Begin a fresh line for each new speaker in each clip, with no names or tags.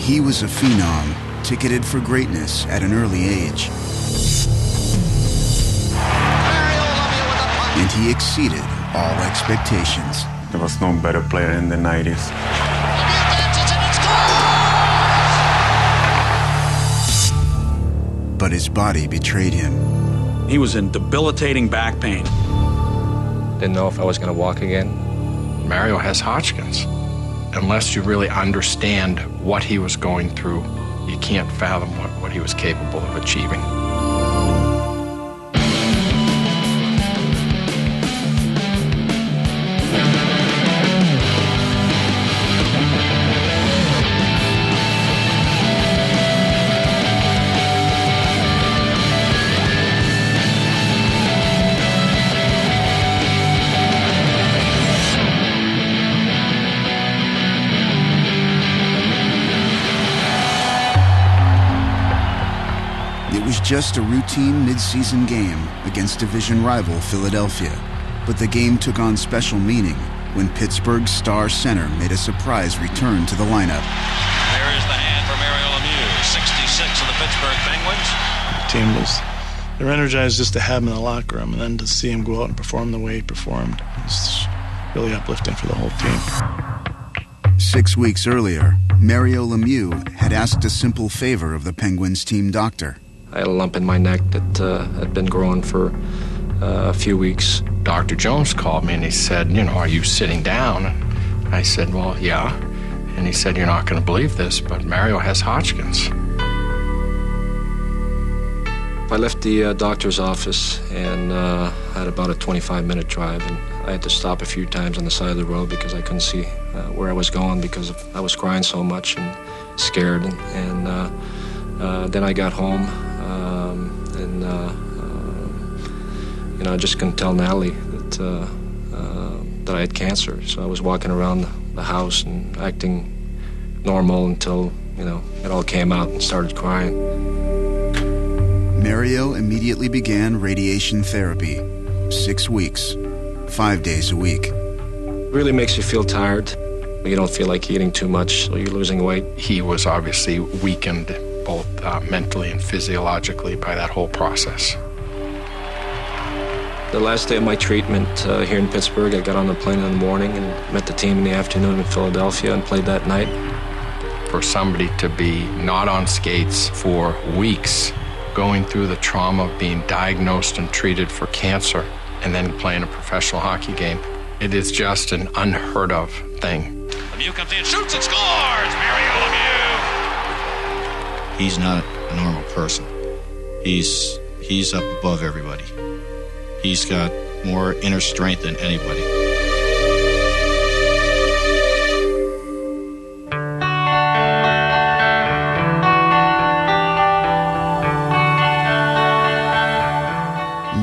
He was a phenom, ticketed for greatness at an early age. And he exceeded all expectations.
There was no better player in the 90s.
But his body betrayed him.
He was in debilitating back pain.
Didn't know if I was going to walk again.
Mario has Hodgkin's. Unless you really understand what he was going through, you can't fathom what he was capable of achieving.
Just a routine mid-season game against division rival Philadelphia. But the game took on special meaning when Pittsburgh's star center made a surprise return to the lineup.
There is the hand for Mario Lemieux, 66 of the Pittsburgh Penguins.
The team they're energized just to have him in the locker room, and then to see him go out and perform the way he performed was really uplifting for the whole team.
6 weeks earlier, Mario Lemieux had asked a simple favor of the Penguins team doctor.
I had a lump in my neck that had been growing for a few weeks.
Dr. Jones called me and he said, are you sitting down? And I said, well, yeah. And he said, you're not going to believe this, but Mario has Hodgkin's.
I left the doctor's office and had about a 25-minute drive, and I had to stop a few times on the side of the road because I couldn't see where I was going because I was crying so much and scared. And then I got home. I just couldn't tell Natalie that I had cancer. So I was walking around the house and acting normal until, it all came out and started crying.
Mario immediately began radiation therapy. 6 weeks, 5 days a week.
It really makes you feel tired. You don't feel like eating too much, so you're losing weight.
He was obviously weakened both mentally and physiologically by that whole process.
The last day of my treatment here in Pittsburgh, I got on the plane in the morning and met the team in the afternoon in Philadelphia and played that night.
For somebody to be not on skates for weeks, going through the trauma of being diagnosed and treated for cancer, and then playing a professional hockey game, it is just an unheard of thing.
Lemieux comes in, shoots and scores! Mario Lemieux!
He's not a normal person. He's up above everybody. He's got more inner strength than anybody.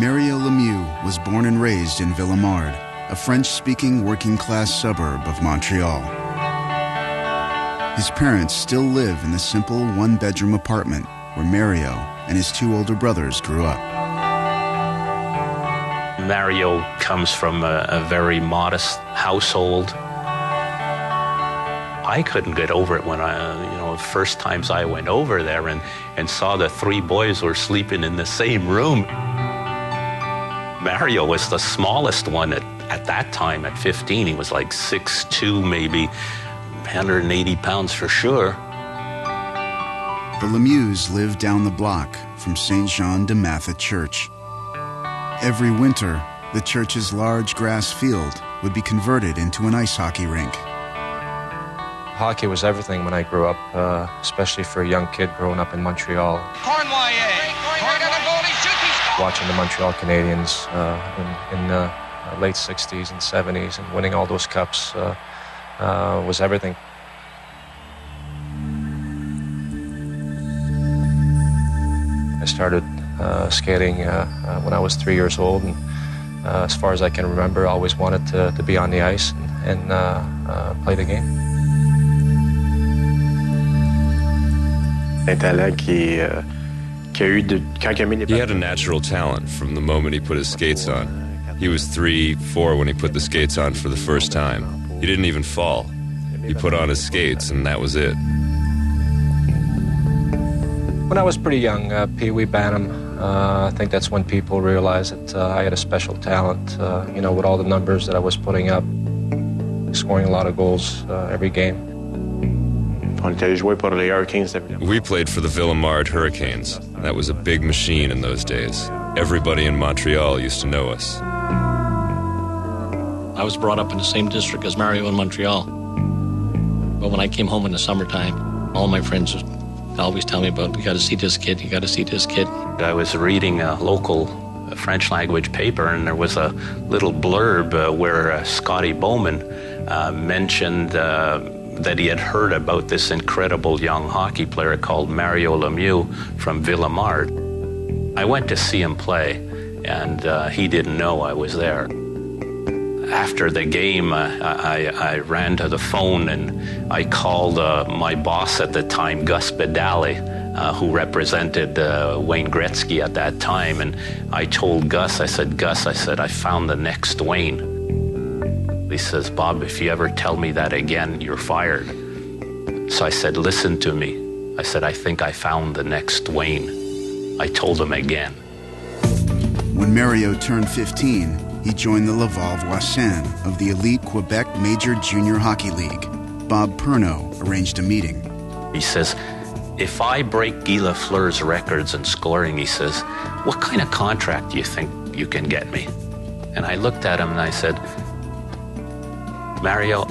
Mario Lemieux was born and raised in Villemard, a French-speaking working-class suburb of Montreal. His parents still live in the simple one-bedroom apartment where Mario and his 2 older brothers grew up.
Mario comes from a very modest household. I couldn't get over it when the first times I went over there and saw the 3 boys were sleeping in the same room. Mario was the smallest one at that time, at 15. He was like 6'2", maybe 180 pounds for sure.
The Lemieux lived down the block from St. Jean de Matha Church. Every winter, the church's large grass field would be converted into an ice hockey rink.
Hockey was everything when I grew up, especially for a young kid growing up in Montreal. Watching the Montreal Canadiens in the late 60s and 70s and winning all those cups was everything. I started skating when I was 3 years old, and as far as I can remember, I always wanted to be on the ice and play the game.
He had a natural talent from the moment he put his skates on. He was 3, 4 when he put the skates on for the first time. He didn't even fall. He put on his skates, and that was it.
When I was pretty young, Pee Wee Bantam, I think that's when people realized that I had a special talent, with all the numbers that I was putting up, scoring a lot of goals every game.
We played for the Villemard Hurricanes. That was a big machine in those days. Everybody in Montreal used to know us.
I was brought up in the same district as Mario in Montreal. But when I came home in the summertime, all my friends would always tell me about, you got to see this kid, you got to see this kid.
I was reading a local French language paper, and there was a little blurb where Scotty Bowman mentioned that he had heard about this incredible young hockey player called Mario Lemieux from Villemard. I went to see him play, and he didn't know I was there. After the game, I ran to the phone and I called my boss at the time, Gus Bedali, who represented Wayne Gretzky at that time. And I told Gus, I said, I found the next Wayne. He says, Bob, if you ever tell me that again, you're fired. So I said, listen to me. I said, I think I found the next Wayne. I told him again.
When Mario turned 15, he joined the Laval Voisin of the elite Quebec Major Junior Hockey League. Bob Perneau arranged a meeting.
He says, if I break Guy Lafleur's records in scoring, he says, what kind of contract do you think you can get me? And I looked at him and I said, Mario,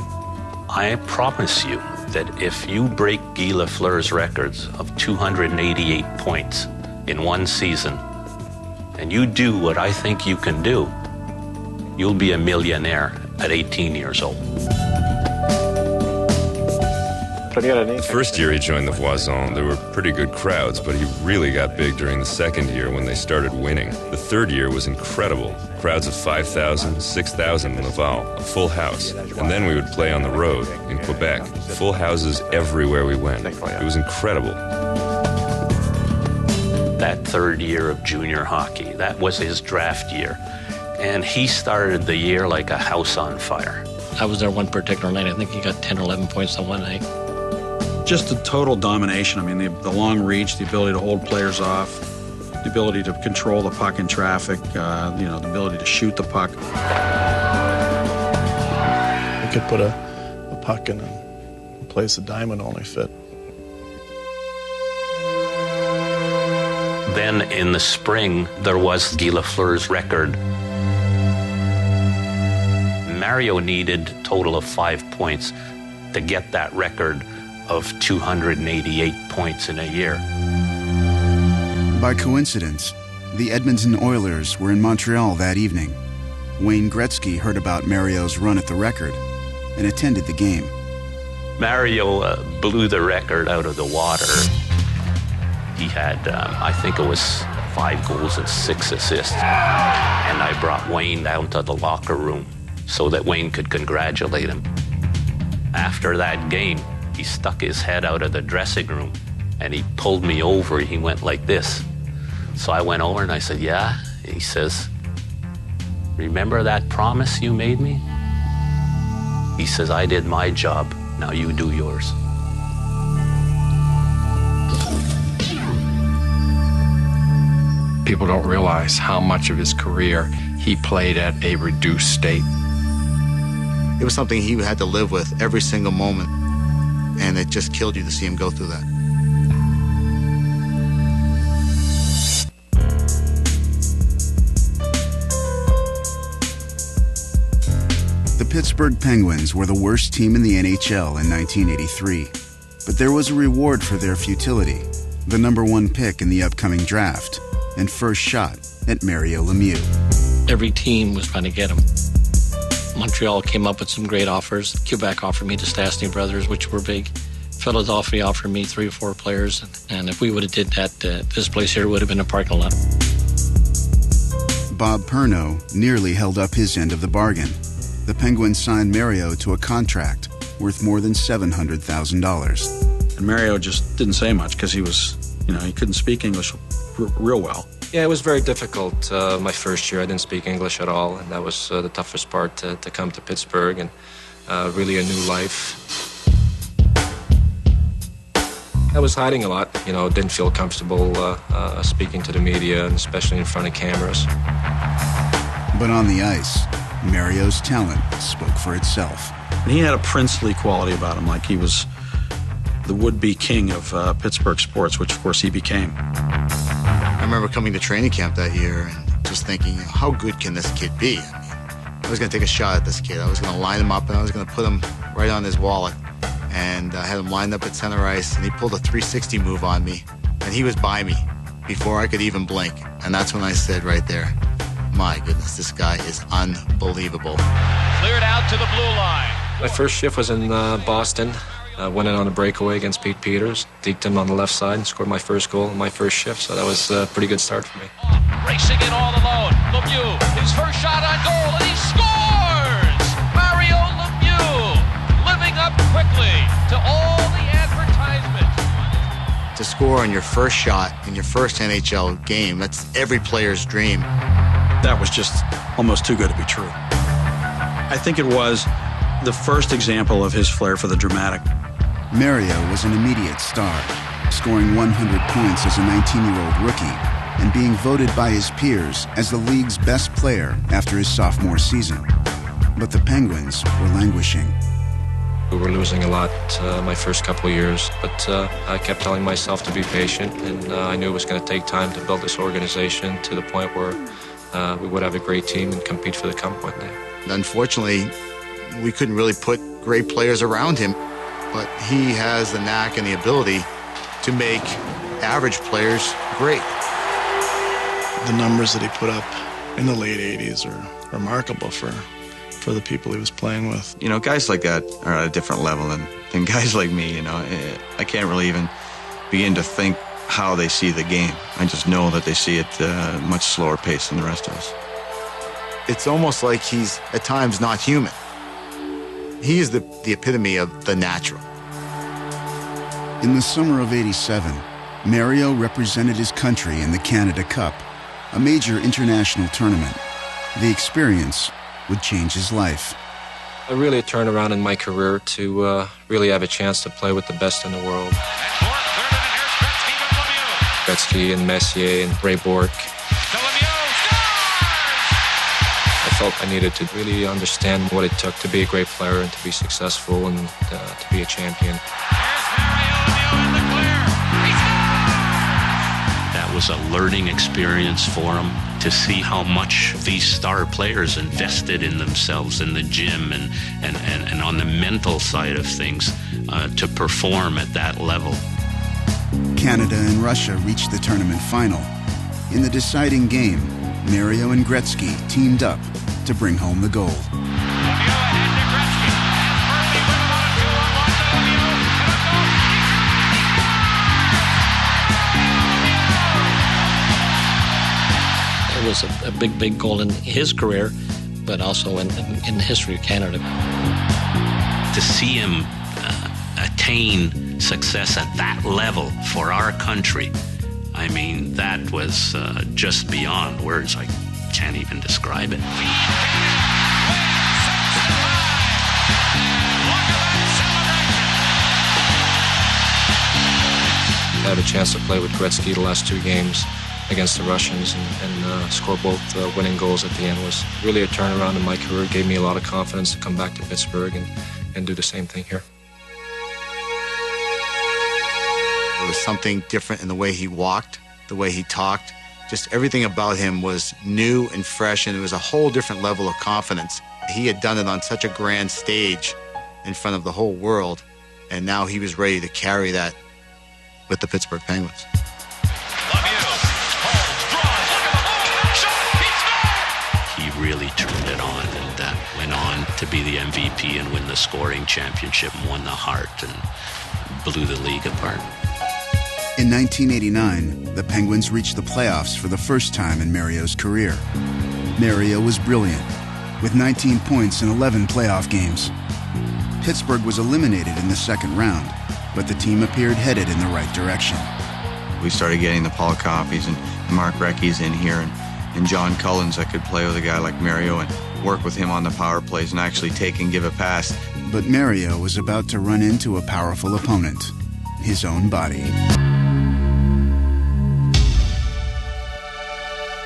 I promise you that if you break Guy Lafleur's records of 288 points in one season, and you do what I think you can do, you'll be a millionaire at 18 years old.
First year he joined the Voisin, there were pretty good crowds, but he really got big during the second year when they started winning. The third year was incredible. Crowds of 5,000, 6,000 in Laval, a full house. And then we would play on the road in Quebec. Full houses everywhere we went. It was incredible.
That third year of junior hockey, that was his draft year. And he started the year like a house on fire.
I was there one particular night. I think he got 10 or 11 points on one night.
Just the total domination. I mean, the long reach, the ability to hold players off, the ability to control the puck in traffic, the ability to shoot the puck.
You could put a puck in a place a dime would only fit.
Then in the spring, there was Guy Lafleur's record. Mario needed a total of 5 points to get that record of 288 points in a year.
By coincidence, the Edmonton Oilers were in Montreal that evening. Wayne Gretzky heard about Mario's run at the record and attended the game.
Mario blew the record out of the water. He had, I think it was 5 goals and 6 assists. And I brought Wayne down to the locker room so that Wayne could congratulate him. After that game, he stuck his head out of the dressing room and he pulled me over. He went like this. So I went over and I said, yeah? He says, remember that promise you made me? He says, I did my job. Now you do yours.
People don't realize how much of his career he played at a reduced state.
It was something he had to live with every single moment, and it just killed you to see him go through that.
The Pittsburgh Penguins were the worst team in the NHL in 1983, but there was a reward for their futility, the #1 pick in the upcoming draft, and first shot at Mario Lemieux.
Every team was trying to get him. Montreal came up with some great offers. Quebec offered me the Stastny brothers, which were big. Philadelphia offered me 3 or 4 players, and if we would have did that, this place here would have been a parking lot.
Bob Perneau nearly held up his end of the bargain. The Penguins signed Mario to a contract worth more than $700,000.
And Mario just didn't say much because he was, he couldn't speak English real well.
Yeah, it was very difficult. My first year, I didn't speak English at all, and that was the toughest part to come to Pittsburgh and really a new life. I was hiding a lot, didn't feel comfortable speaking to the media, and especially in front of cameras.
But on the ice, Mario's talent spoke for itself.
He had a princely quality about him, like he was the would-be king of Pittsburgh sports, which, of course, he became.
I remember coming to training camp that year and just thinking, how good can this kid be? I was going to take a shot at this kid. I was going to line him up, and I was going to put him right on his wallet. And I had him lined up at center ice, and he pulled a 360 move on me, and he was by me before I could even blink. And that's when I said right there, my goodness, this guy is unbelievable.
Cleared out to the blue line.
My first shift was in Boston. Went in on a breakaway against Pete Peters, deked him on the left side, and scored my first goal in my first shift, so that was a pretty good start for me.
Racing in all alone, Lemieux, his first shot on goal, and he scores! Mario Lemieux, living up quickly to all the advertisements.
To score on your first shot in your first NHL game, that's every player's dream.
That was just almost too good to be true. I think it was the first example of his flair for the dramatic.
Mario was an immediate star, scoring 100 points as a 19-year-old rookie and being voted by his peers as the league's best player after his sophomore season. But the Penguins were languishing.
We were losing a lot my first couple of years, but I kept telling myself to be patient, and I knew it was going to take time to build this organization to the point where we would have a great team and compete for the cup one day.
Unfortunately, we couldn't really put great players around him, but he has the knack and the ability to make average players great.
The numbers that he put up in the late 80s are remarkable for the people he was playing with.
Guys like that are at a different level than guys like me, I can't really even begin to think how they see the game. I just know that they see it at a much slower pace than the rest of us.
It's almost like he's, at times, not human. He is the epitome of the natural.
In the summer of '87, Mario represented his country in the Canada Cup, a major international tournament. The experience would change his life.
I really turned around in my career to really have a chance to play with the best in the world. Gretzky and Messier and Ray Bourque. I felt I needed to really understand what it took to be a great player and to be successful and to be a champion.
That was a learning experience for him to see how much these star players invested in themselves in the gym and on the mental side of things to perform at that level.
Canada and Russia reached the tournament final. In the deciding game, Mario and Gretzky teamed up to bring home the gold.
It was a big goal in his career, but also in the history of Canada.
To see him attain success at that level for our country, I mean, that was just beyond words. I can't even describe it.
I had a chance to play with Gretzky the last two games against the Russians and score both winning goals at the end. Was really a turnaround in my career. It gave me a lot of confidence to come back to Pittsburgh and do the same thing here.
There was something different in the way he walked, the way he talked. Just everything about him was new and fresh, and it was a whole different level of confidence. He had done it on such a grand stage in front of the whole world, and now he was ready to carry that with the Pittsburgh Penguins.
He really turned it on and went on to be the MVP and win the scoring championship and won the Hart and blew the league apart.
In 1989, the Penguins reached the playoffs for the first time in Mario's career. Mario was brilliant, with 19 points in 11 playoff games. Pittsburgh was eliminated in the second round, but the team appeared headed in the right direction.
We started getting the Paul Coffeys and Mark Recchi's in here and John Cullens that could play with a guy like Mario and work with him on the power plays and actually take and give a pass.
But Mario was about to run into a powerful opponent his own body.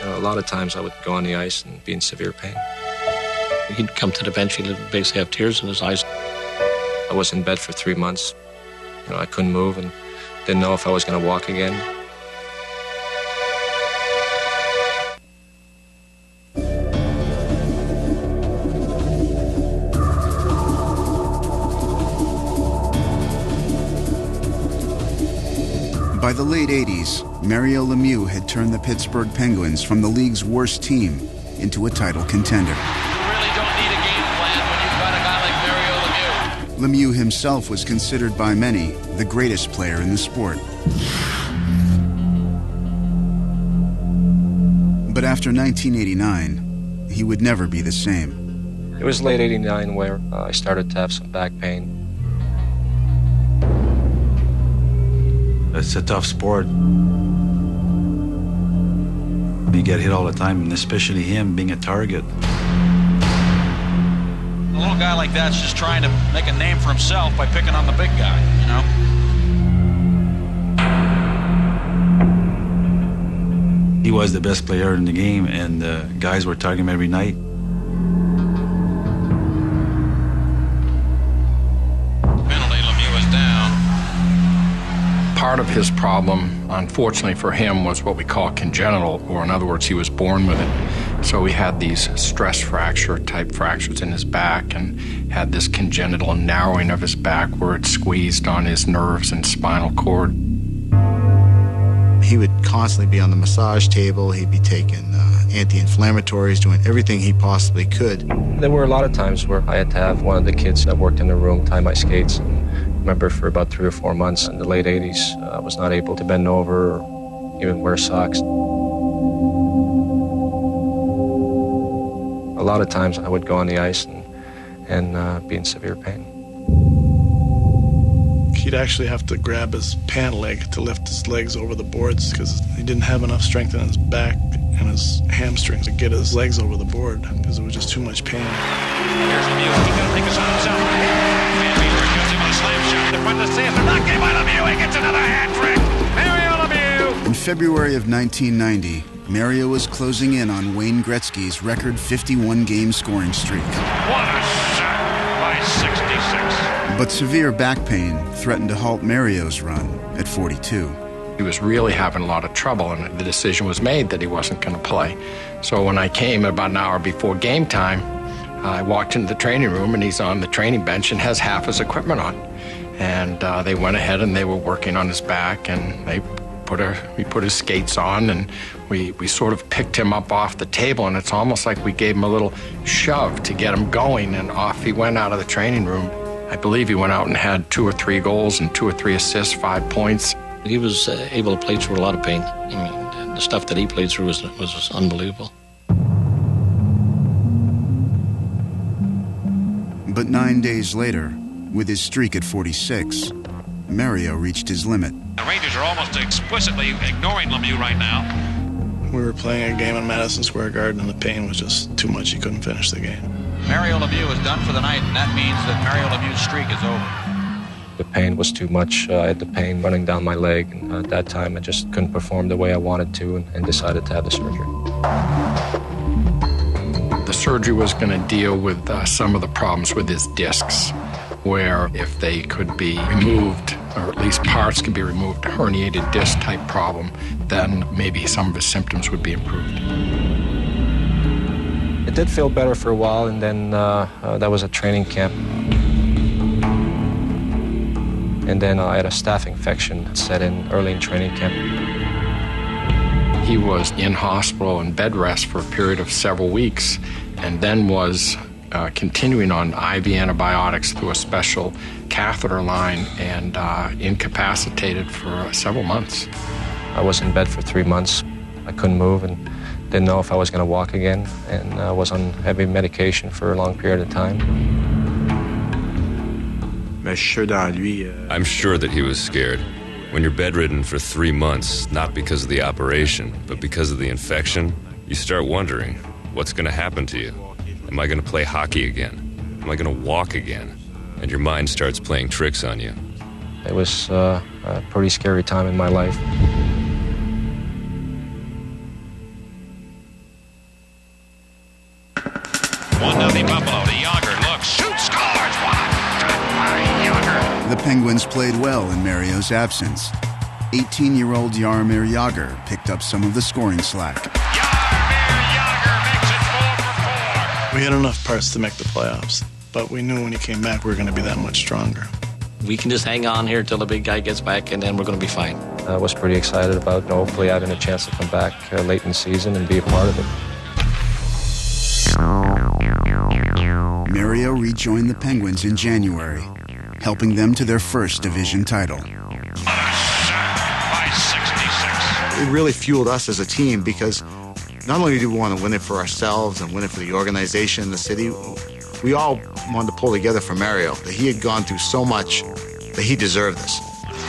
A lot of times I would go on the ice and be in severe pain.
He'd come to the bench, he'd basically have tears in his eyes.
I was in bed for 3 months. I couldn't move and didn't know if I was going to walk again.
By the late 80s, Mario Lemieux had turned the Pittsburgh Penguins from the league's worst team into a title contender.
You really don't need a game plan when you've got a guy like Mario Lemieux.
Lemieux himself was considered by many the greatest player in the sport. But after 1989, he would never be the same.
It was late 89 where I started to have some back pain.
It's a tough sport. You get hit all the time, and especially him being a target.
A little guy like that's just trying to make a name for himself by picking on the big guy,
He was the best player in the game, and guys were targeting him every night.
Penalty, Lemieux is down.
Part of his problem, unfortunately for him, was what we call congenital, or in other words, he was born with it. So he had these stress fracture type fractures in his back and had this congenital narrowing of his back where it squeezed on his nerves and spinal cord.
He would constantly be on the massage table. He'd be taking anti-inflammatories, doing everything he possibly could.
There were a lot of times where I had to have one of the kids that worked in the room tie my skates. I remember for about 3 or 4 months in the late 80s, I was not able to bend over or even wear socks. A lot of times I would go on the ice and be in severe pain.
He'd actually have to grab his pant leg to lift his legs over the boards because he didn't have enough strength in his back and his hamstrings to get his legs over the board because it was just too much pain.
Here's Lemieux. He's going to take a shot himself. Van Beaver accused him of a slam shot. The front of the seat. They're not getting by Lemieux. He gets another hat trick. Mario Lemieux.
In February of 1990, Mario was closing in on Wayne Gretzky's record 51-game scoring streak.
What a shot by 66.
But severe back pain threatened to halt Mario's run at 42.
He was really having a lot of trouble, and the decision was made that he wasn't going to play. So when I came about an hour before game time, I walked into the training room, and he's on the training bench and has half his equipment on. And they went ahead and they were working on his back, and we put his skates on, and we sort of picked him up off the table, and it's almost like we gave him a little shove to get him going, and off he went out of the training room. I believe he went out and had 2 or 3 goals and 2 or 3 assists, 5 points.
He was able to play through a lot of pain. I mean, the stuff that he played through was unbelievable.
But 9 days later, with his streak at 46, Mario reached his limit.
The Rangers are almost explicitly ignoring Lemieux right now.
We were playing a game in Madison Square Garden, and the pain was just too much. He couldn't finish the game.
Mario Lemieux is done for the night, and that means that Mario Lemieux's streak is over.
The pain was too much. I had the pain running down my leg, and at that time I just couldn't perform the way I wanted to and decided to have the surgery.
The surgery was going to deal with some of the problems with his discs, where if they could be removed, or at least parts could be removed, a herniated disc type problem, then maybe some of his symptoms would be improved.
It did feel better for a while, and then that was a training camp. And then I had a staph infection set in early in training camp.
He was in hospital and bed rest for a period of several weeks, and then was continuing on IV antibiotics through a special catheter line and incapacitated for several months.
I was in bed for 3 months. I couldn't move and didn't know if I was going to walk again, and I was on heavy medication for a long period of time.
I'm sure that he was scared. When you're bedridden for 3 months, not because of the operation, but because of the infection, you start wondering, what's going to happen to you? Am I going to play hockey again? Am I going to walk again? And your mind starts playing tricks on you.
It was a pretty scary time in my life.
Buffalo to Yager. Looks, shoots, scores. Yager.
The Penguins played well in Mario's absence. 18-year-old Jaromir Jagr picked up some of the scoring slack.
Jaromir Jagr makes it 4 for 4.
We had enough parts to make the playoffs, but we knew when he came back we were going to be that much stronger.
We can just hang on here till the big guy gets back, and then we're going to be fine.
I was pretty excited about hopefully having a chance to come back late in the season and be a part of it.
Mario rejoined the Penguins in January, helping them to their first division title.
By 66.
It really fueled us as a team because not only do we want to win it for ourselves and win it for the organization and the city, we all wanted to pull together for Mario, that he had gone through so much that he deserved this.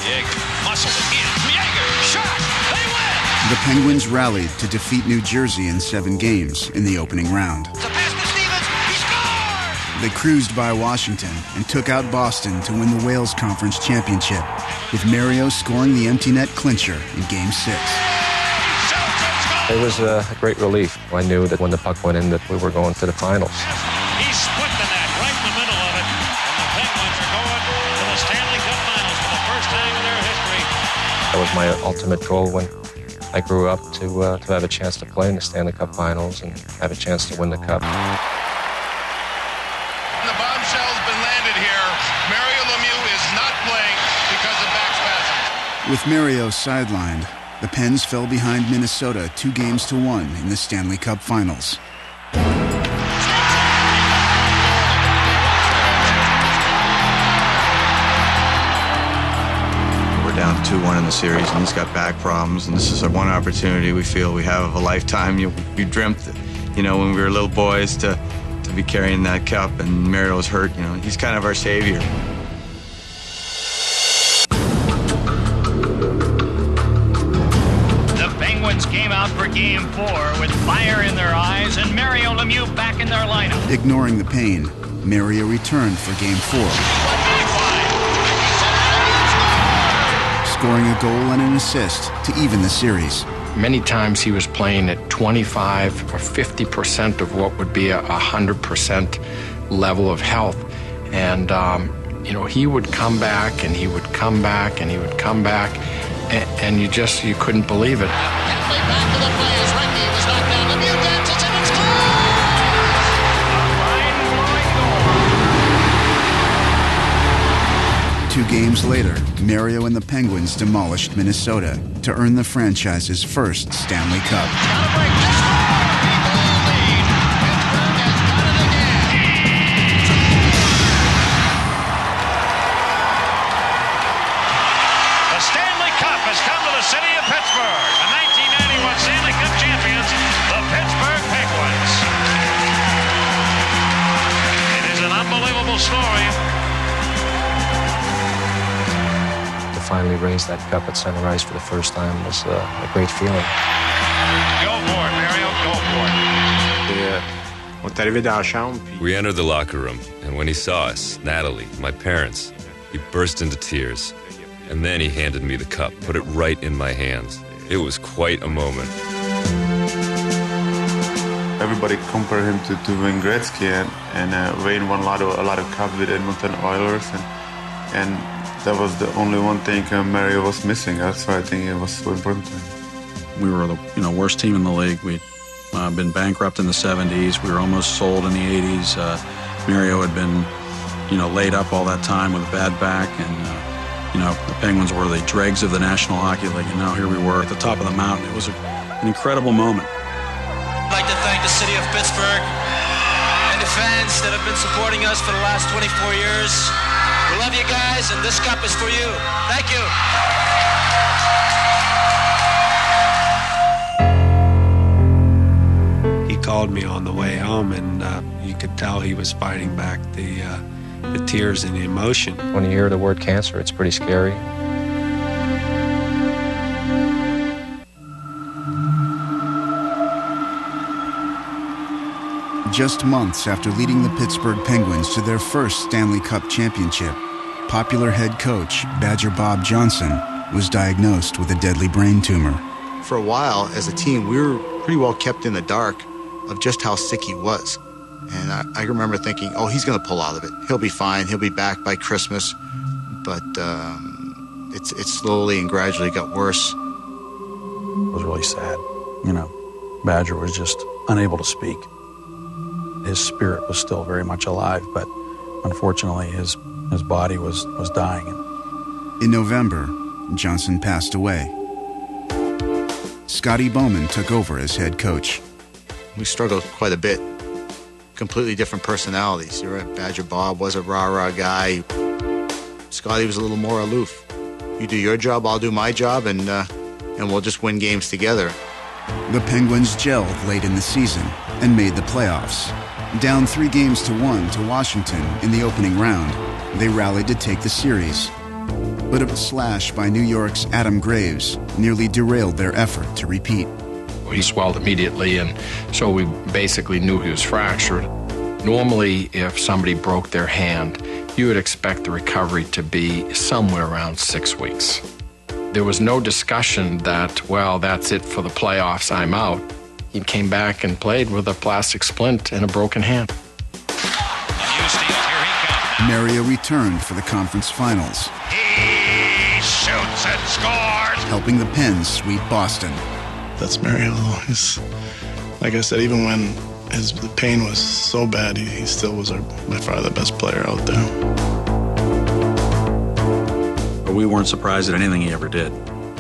Jaeger muscled it in. Jaeger, shot. They win.
The Penguins rallied to defeat New Jersey in 7 games in the opening round.
It's a pass to Stevens. He scores.
They cruised by Washington and took out Boston to win the Wales Conference Championship, with Mario scoring the empty net clincher in Game 6.
It was a great relief. I knew that when the puck went in that we were going to the finals.
He split the net right in the middle of it, and the Penguins are going to the Stanley Cup Finals for the first time in their history.
That was my ultimate goal when I grew up, to have a chance to play in the Stanley Cup Finals and have a chance to win the cup.
The bombshell's been landed here. Mario Lemieux is not playing because of back spasms.
With Mario sidelined, the Pens fell behind Minnesota 2-1 in the Stanley Cup Finals.
Down 2-1 in the series, and he's got back problems, and this is our one opportunity we feel we have of a lifetime. We dreamt, when we were little boys to be carrying that cup, and Mario was hurt. He's kind of our savior.
The Penguins came out for Game 4 with fire in their eyes and Mario Lemieux back in their lineup.
Ignoring the pain, Mario returned for Game 4. Scoring a goal and an assist to even the series.
Many times he was playing at 25 or 50% of what would be a 100% level of health. And, he would come back and he would come back and he would come back, and you couldn't believe it.
Halfway back to the players. Renke was knocked down. Lemieux dances and it's goal!
2 games later, Mario and the Penguins demolished Minnesota to earn the franchise's first Stanley Cup.
The Stanley Cup has come to the city of Pittsburgh. The 1991 Stanley Cup champions, the Pittsburgh Penguins. It is an unbelievable story.
Finally raise that cup at Center Ice for the first time was a great feeling.
Go for it, Mario. Go for it.
We entered the locker room, and when he saw us, Natalie, my parents, he burst into tears. And then he handed me the cup, put it right in my hands. It was quite a moment.
Everybody compared him to Wayne Gretzky, and Wayne won a lot of cups with Edmonton Oilers, and that was the only one thing Mario was missing. That's why I think it was so important to him.
We were the worst team in the league. We'd been bankrupt in the 70s. We were almost sold in the 80s. Mario had been, laid up all that time with a bad back, and the Penguins were the dregs of the National Hockey League, and now here we were at the top of the mountain. It was an incredible moment.
I'd like to thank the city of Pittsburgh and the fans that have been supporting us for the last 24 years. We love you guys, and this cup is for you. Thank you.
He called me on the way home, and you could tell he was fighting back the tears and the emotion.
When you hear the word cancer, it's pretty scary.
Just months after leading the Pittsburgh Penguins to their first Stanley Cup championship, popular head coach, Badger Bob Johnson, was diagnosed with a deadly brain tumor.
For a while, as a team, we were pretty well kept in the dark of just how sick he was. And I remember thinking, oh, he's going to pull out of it. He'll be fine. He'll be back by Christmas. But it slowly and gradually got worse.
It was really sad. You know, Badger was just unable to speak. His spirit was still very much alive, but unfortunately his body was dying.
In November, Johnson passed away. Scotty Bowman took over as head coach.
We struggled quite a bit. Completely different personalities. You're right, Badger Bob was a rah-rah guy. Scotty was a little more aloof. You do your job, I'll do my job, and we'll just win games together.
The Penguins gelled late in the season and made the playoffs. Down 3-1 to Washington in the opening round, they rallied to take the series. But a slash by New York's Adam Graves nearly derailed their effort to repeat.
He swelled immediately, and so we basically knew he was fractured. Normally, if somebody broke their hand, you would expect the recovery to be somewhere around 6 weeks. There was no discussion that, well, that's it for the playoffs, I'm out. He came back and played with a plastic splint and a broken hand.
Mario returned for the conference finals.
He shoots and scores!
Helping the Pens sweep Boston.
That's Mario. He's, like I said, even when the pain was so bad, he still was by far the best player out there.
But we weren't surprised at anything he ever did.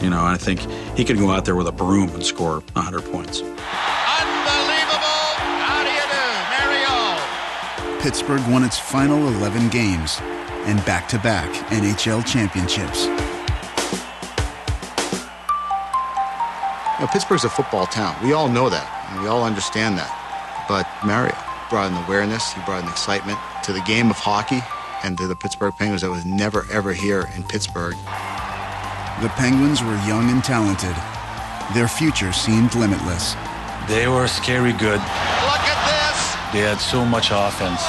You know, I think he could go out there with a broom and score 100 points.
Unbelievable! How do you do, Mario?
Pittsburgh won its final 11 games and back-to-back NHL championships.
You know, Pittsburgh's a football town. We all know that, and we all understand that. But Mario brought an awareness, he brought an excitement to the game of hockey and to the Pittsburgh Penguins that was never, ever here in Pittsburgh.
The Penguins were young and talented. Their future seemed limitless.
They were scary good.
Look at this!
They had so much offense.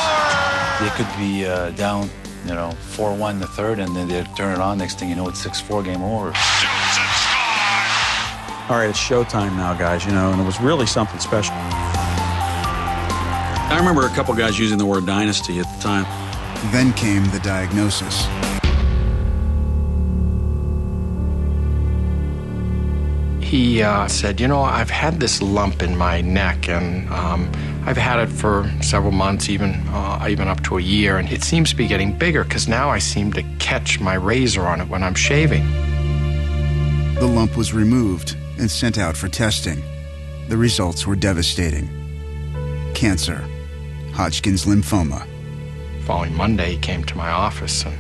They could be down, 4-1 in the third, and then they'd turn it on. Next thing you know, it's 6-4, game over.
Shoots and scores!
All right, it's showtime now, guys, and it was really something special. I remember a couple guys using the word dynasty at the time.
Then came the diagnosis.
He said, I've had this lump in my neck, and I've had it for several months, even up to a year, and it seems to be getting bigger because now I seem to catch my razor on it when I'm shaving.
The lump was removed and sent out for testing. The results were devastating. Cancer, Hodgkin's lymphoma.
Following Monday, he came to my office, and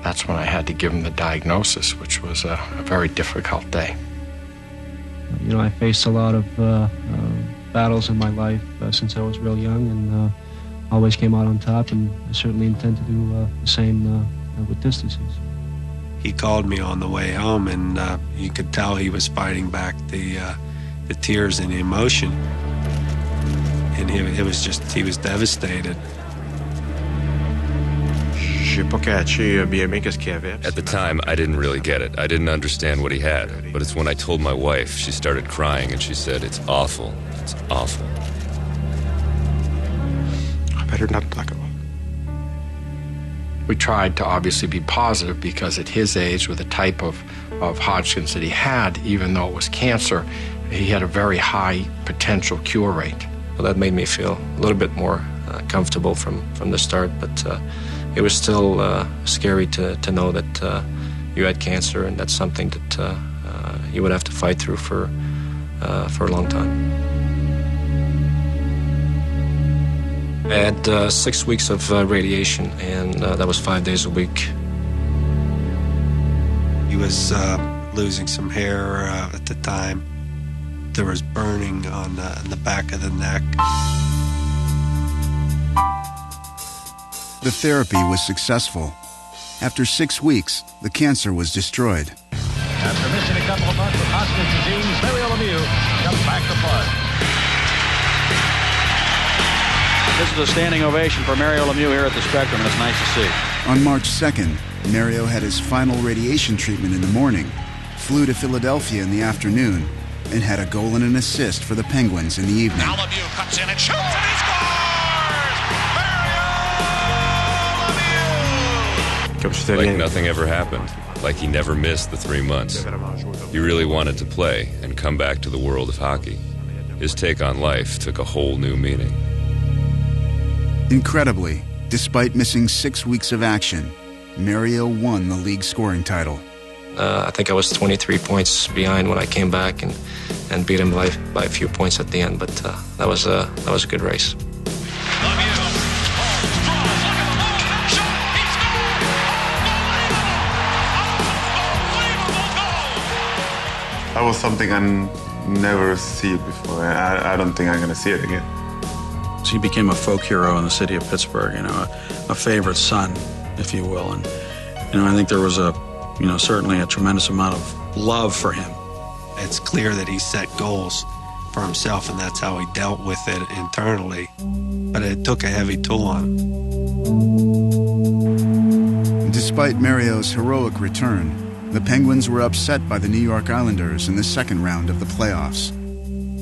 that's when I had to give him the diagnosis, which was a very difficult day.
I faced a lot of battles in my life since I was real young, and always came out on top, and I certainly intend to do the same with this disease.
He called me on the way home, and you could tell he was fighting back the tears and the emotion, and he was devastated.
At the time, I didn't really get it. I didn't understand what he had. But it's when I told my wife, she started crying, and she said, "It's awful. It's awful."
I better not talk about it.
We tried to obviously be positive because at his age, with the type of Hodgkin's that he had, even though it was cancer, he had a very high potential cure rate.
Well, that made me feel a little bit more comfortable from the start, but it was still scary to know that you had cancer, and that's something that you would have to fight through for a long time. I had 6 weeks of radiation, and that was 5 days a week.
He was losing some hair at the time. There was burning on the back of the neck.
The therapy was successful. After 6 weeks, the cancer was destroyed.
After missing a couple of months with Hodgkin's disease, Mario Lemieux comes back to play.
This is a standing ovation for Mario Lemieux here at the Spectrum, and it's nice to see.
On March 2nd, Mario had his final radiation treatment in the morning, flew to Philadelphia in the afternoon, and had a goal and an assist for the Penguins in the evening.
Now Lemieux cuts in and shoots, and he scores! Mario Lemieux!
Like nothing ever happened. Like he never missed the 3 months. He really wanted to play and come back to the world of hockey. His take on life took a whole new meaning.
Incredibly, despite missing 6 weeks of action, Mario won the league scoring title.
I think I was 23 points behind when I came back and beat him by a few points at the end, but that was a good race.
That was something I never see before. I don't think I'm going to see it again.
So he became a folk hero in the city of Pittsburgh, a favorite son, if you will. And, I think there was certainly a tremendous amount of love for him.
It's clear that he set goals for himself, and that's how he dealt with it internally. But it took a heavy toll on him.
Despite Mario's heroic return, the Penguins were upset by the New York Islanders in the second round of the playoffs.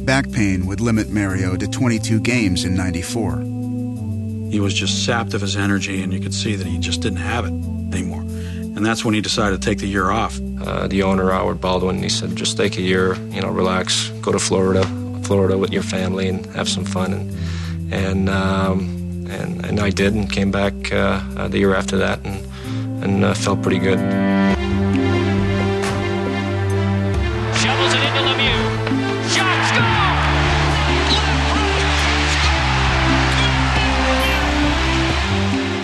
Back pain would limit Mario to 22 games in '94.
He was just sapped of his energy, and you could see that he just didn't have it anymore. And that's when he decided to take the year off.
The owner, Howard Baldwin, he said, just take a year, relax, go to Florida with your family and have some fun. And I did, and came back the year after that and felt pretty good.
Shovels it into Lemieux. Shot, score!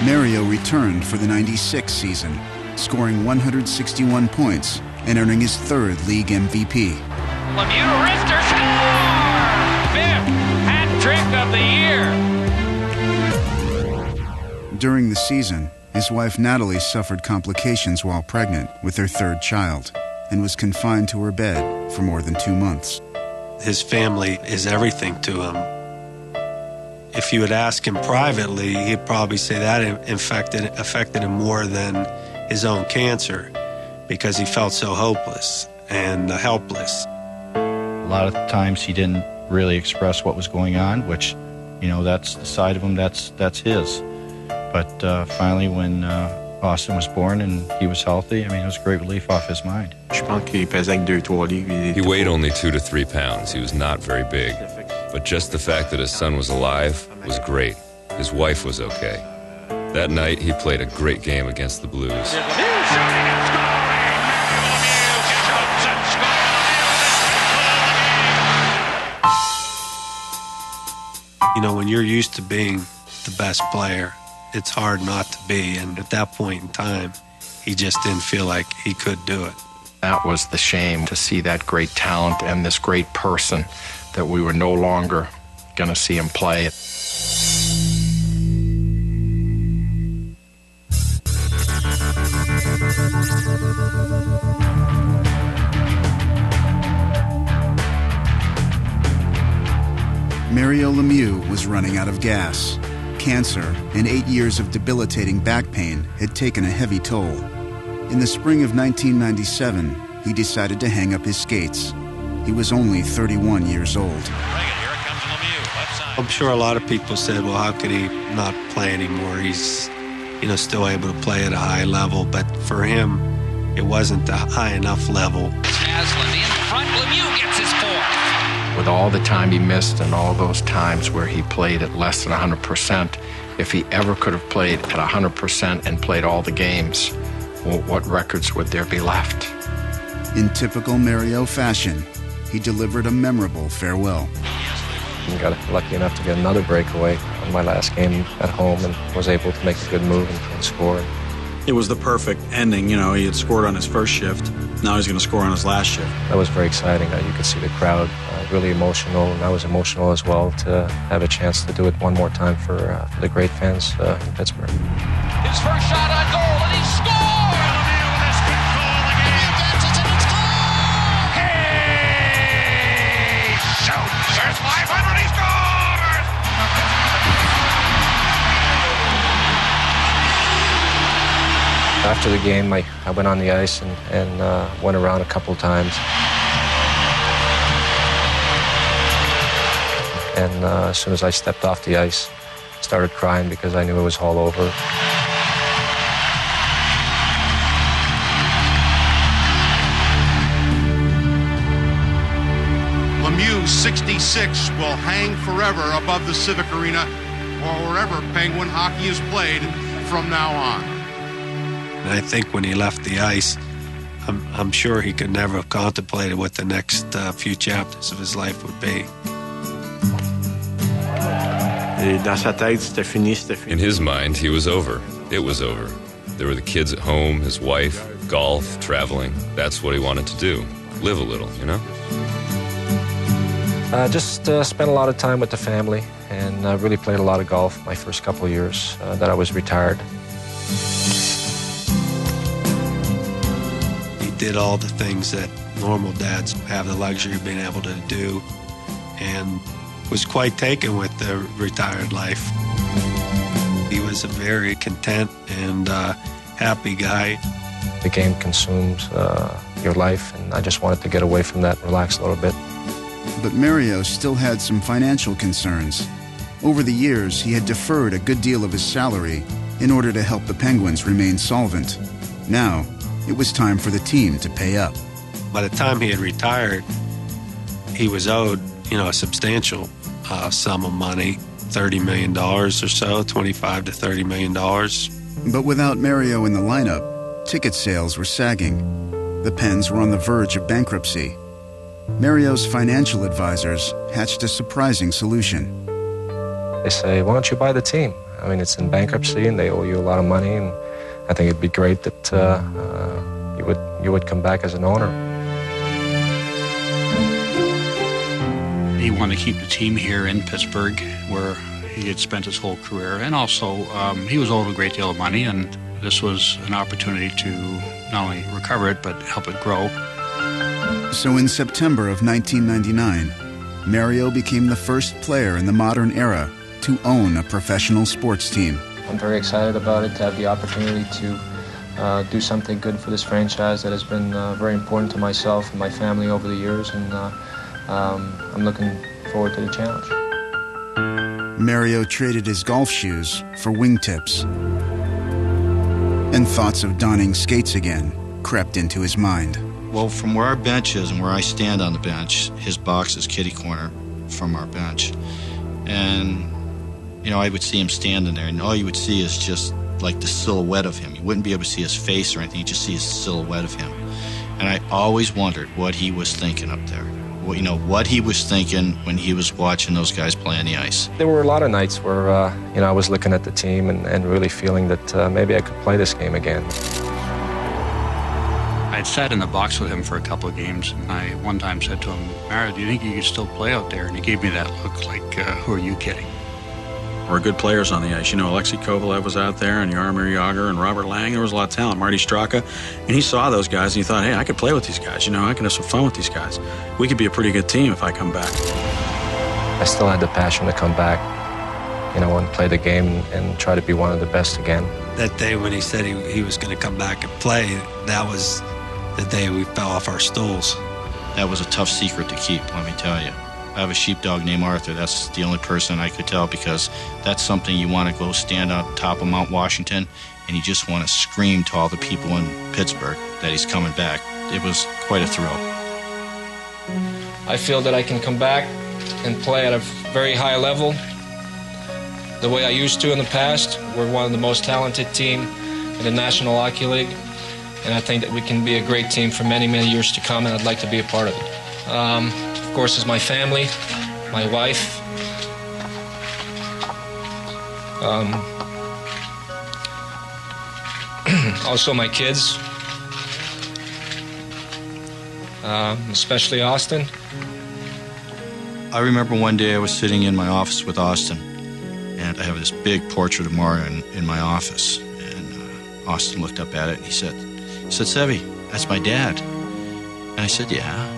Mario returned for the '96 season, scoring 161 points and earning his third league MVP.
Lemieux, wrister, score! Fifth hat trick of the year.
During the season, his wife Natalie suffered complications while pregnant with their third child and was confined to her bed for more than 2 months.
His family is everything to him. If you would ask him privately, he'd probably say that affected him more than his own cancer, because he felt so hopeless and helpless.
A lot of times he didn't really express what was going on, which, that's the side of him that's his. But finally, when Austin was born and he was healthy, it was a great relief off his mind.
He weighed only 2 to 3 pounds. He was not very big. But just the fact that his son was alive was great. His wife was okay. That night, he played a great game against the Blues.
When you're used to being the best player, it's hard not to be. And at that point in time, he just didn't feel like he could do it.
That was the shame, to see that great talent and this great person, that we were no longer going to see him play.
Mario Lemieux was running out of gas. Cancer and 8 years of debilitating back pain had taken a heavy toll. In the spring of 1997, he decided to hang up his skates. He was only 31 years old.
I'm sure a lot of people said, well, how could he not play anymore? He's, still able to play at a high level. But for him, it wasn't a high enough level.
Aslan in front, Lemieux gets his fourth.
With all the time he missed and all those times where he played at less than 100%, if he ever could have played at 100% and played all the games, well, what records would there be left?
In typical Mario fashion, he delivered a memorable farewell.
And got lucky enough to get another breakaway on my last game at home and was able to make a good move and score.
It was the perfect ending. He had scored on his first shift. Now he's going to score on his last shift.
That was very exciting. You could see the crowd really emotional, and I was emotional as well to have a chance to do it one more time for the great fans in Pittsburgh.
His first shot on goal, and he scored! Lemieux with his fifth goal of the game. Lemieux dances and scores! Hey! Shoot! There's 500, he scores!
After the game, I went on the ice and went around a couple of times. And as soon as I stepped off the ice, I started crying because I knew it was all over.
Lemieux 66 will hang forever above the Civic Arena or wherever Penguin hockey is played from now on.
And I think when he left the ice, I'm sure he could never have contemplated what the next few chapters of his life would be.
In his mind, he was over. It was over. There were the kids at home, his wife, golf, traveling. That's what he wanted to do. Live a little, you know?
Just spent a lot of time with the family and really played a lot of golf my first couple of years that I was retired.
He did all the things that normal dads have the luxury of being able to do and was quite taken with the retired life. He was a very content and happy guy.
The game consumes your life, and I just wanted to get away from that and relax a little bit.
But Mario still had some financial concerns. Over the years, he had deferred a good deal of his salary in order to help the Penguins remain solvent. Now, it was time for the team to pay up.
By the time he had retired, he was owed, a substantial sum of money, $30 million or so, $25 to $30 million.
But without Mario in the lineup, ticket sales were sagging. The Pens were on the verge of bankruptcy. Mario's financial advisors hatched a surprising solution.
They say, why don't you buy the team? I mean, it's in bankruptcy and they owe you a lot of money, and I think it'd be great that you would come back as an owner.
He wanted to keep the team here in Pittsburgh, where he had spent his whole career, and also he was owed a great deal of money, and this was an opportunity to not only recover it, but help it grow.
So in September of 1999, Mario became the first player in the modern era to own a professional sports team.
I'm very excited about it, to have the opportunity to do something good for this franchise that has been very important to myself and my family over the years, and I'm looking forward to the challenge.
Mario traded his golf shoes for wingtips, and thoughts of donning skates again crept into his mind.
Well, from where our bench is and where I stand on the bench, his box is kitty corner from our bench. And, I would see him standing there, and all you would see is just like the silhouette of him. You wouldn't be able to see his face or anything, you just see his silhouette of him. And I always wondered what he was thinking up there. What he was thinking when he was watching those guys play on the ice.
There were a lot of nights where, I was looking at the team and really feeling that maybe I could play this game again.
I'd sat in the box with him for a couple of games, and I one time said to him, Mario, do you think you could still play out there? And he gave me that look like, who are you kidding? We're good players on the ice. Alexei Kovalev was out there, and Jaromir Jagr and Robert Lang. There was a lot of talent. Marty Straka. And he saw those guys, and he thought, hey, I could play with these guys. I can have some fun with these guys. We could be a pretty good team if I come back.
I still had the passion to come back, and play the game and try to be one of the best again.
That day when he said he was going to come back and play, that was the day we fell off our stools.
That was a tough secret to keep, let me tell you. I have a sheepdog named Arthur. That's the only person I could tell, because that's something you want to go stand on top of Mount Washington and you just want to scream to all the people in Pittsburgh that he's coming back. It was quite a thrill.
I feel that I can come back and play at a very high level the way I used to in the past. We're one of the most talented team in the National Hockey League, and I think that we can be a great team for many, many years to come, and I'd like to be a part of it. Of course, is my family, my wife, also my kids, especially Austin.
I remember one day I was sitting in my office with Austin, and I have this big portrait of Mario in my office. And Austin looked up at it and he said, Sevy, that's my dad. And I said, yeah.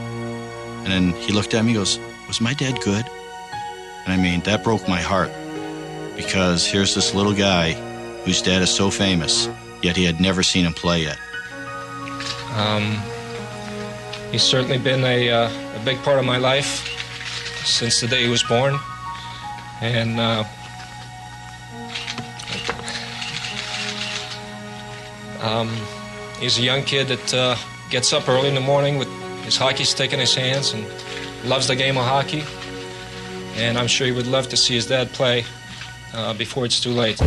And then he looked at me and goes, was my dad good? And I mean, that broke my heart, because here's this little guy whose dad is so famous, yet he had never seen him play yet.
He's certainly been a big part of my life since the day he was born. And he's a young kid that gets up early in the morning with his hockey stick in his hands and loves the game of hockey. And I'm sure he would love to see his dad play before it's too late.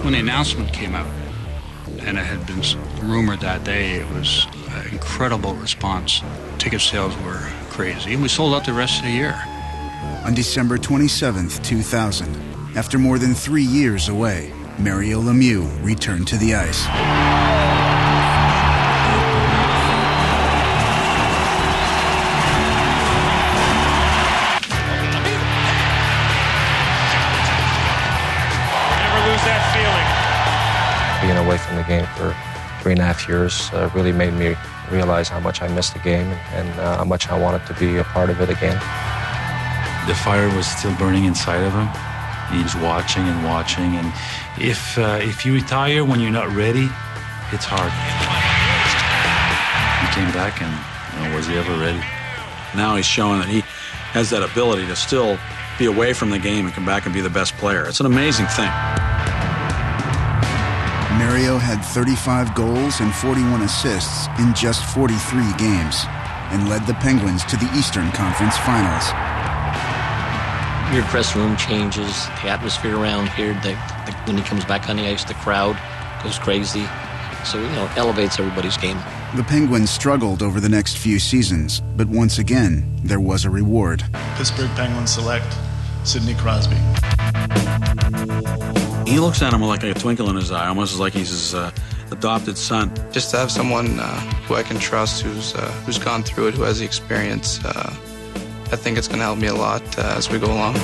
When the announcement came out, and it had been rumored that day, it was an incredible response. Ticket sales were crazy, and we sold out the rest of the year.
On December 27th, 2000, after more than 3 years away, Mario Lemieux returned to the ice.
Never lose that feeling.
Being away from the game for 3.5 years really made me realize how much I missed the game and how much I wanted to be a part of it again.
The fire was still burning inside of him. He was watching and watching, and if you retire when you're not ready, it's hard. He came back, and was he ever ready?
Now he's showing that he has that ability to still be away from the game and come back and be the best player. It's an amazing thing.
Mario had 35 goals and 41 assists in just 43 games and led the Penguins to the Eastern Conference Finals.
Your dressing room changes, the atmosphere around here, when he comes back on the ice, the crowd goes crazy. So, it elevates everybody's game.
The Penguins struggled over the next few seasons, but once again, there was a reward.
Pittsburgh Penguins select Sidney Crosby.
He looks at him like a twinkle in his eye, almost like he's his adopted son.
Just to have someone who I can trust, who's gone through it, who has the experience, I think it's going to help me a lot as we go along.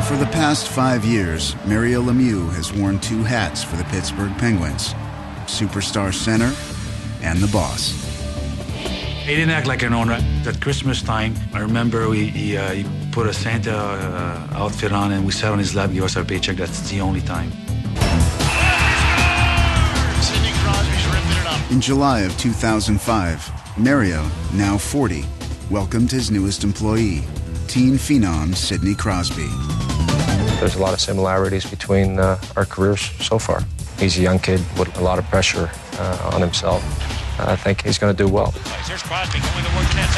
For the past 5 years, Mario Lemieux has worn 2 hats for the Pittsburgh Penguins: superstar center and the boss.
He didn't act like an owner. At Christmas time, I remember he put a Santa outfit on, and we sat on his lap, gave us our paycheck. That's the only time.
In July of 2005, Mario, now 40, welcomed his newest employee, teen phenom Sidney Crosby.
There's a lot of similarities between our careers so far. He's a young kid with a lot of pressure on himself. I think he's going to do well.
Here's Crosby going to work net.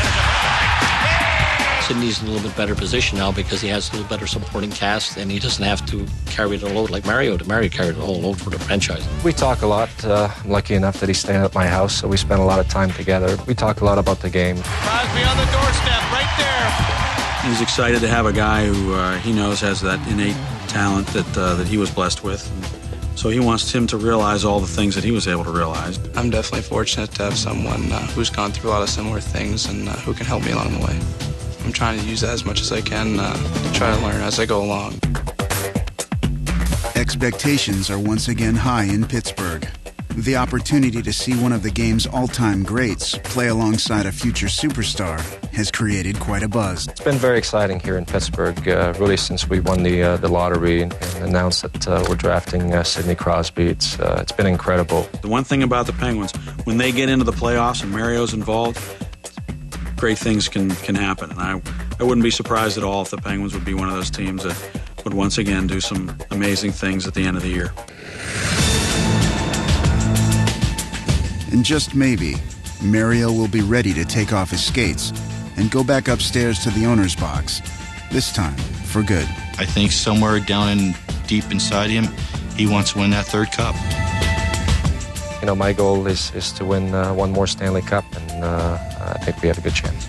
Sidney's in a little bit better position now because he has a little better supporting cast, and he doesn't have to carry the load like Mario. Mario carried the whole load for the franchise.
We talk a lot. I'm lucky enough that he's staying at my house, so we spend a lot of time together. We talk a lot about the game.
Crosby on the doorstep, right there.
He's excited to have a guy who he knows has that innate talent that he was blessed with. So he wants him to realize all the things that he was able to realize.
I'm definitely fortunate to have someone who's gone through a lot of similar things and who can help me along the way. I'm trying to use that as much as I can to try to learn as I go along.
Expectations are once again high in Pittsburgh. The opportunity to see one of the game's all-time greats play alongside a future superstar has created quite a buzz.
It's been very exciting here in Pittsburgh, really since we won the lottery and announced that we're drafting Sidney Crosby. It's been incredible.
The one thing about the Penguins, when they get into the playoffs and Mario's involved, great things can happen. And I wouldn't be surprised at all if the Penguins would be one of those teams that would once again do some amazing things at the end of the year.
And just maybe, Mario will be ready to take off his skates and go back upstairs to the owner's box, this time for good.
I think somewhere down deep inside him, he wants to win that 3rd cup.
My goal is to win one more Stanley Cup, and I think we have a good chance.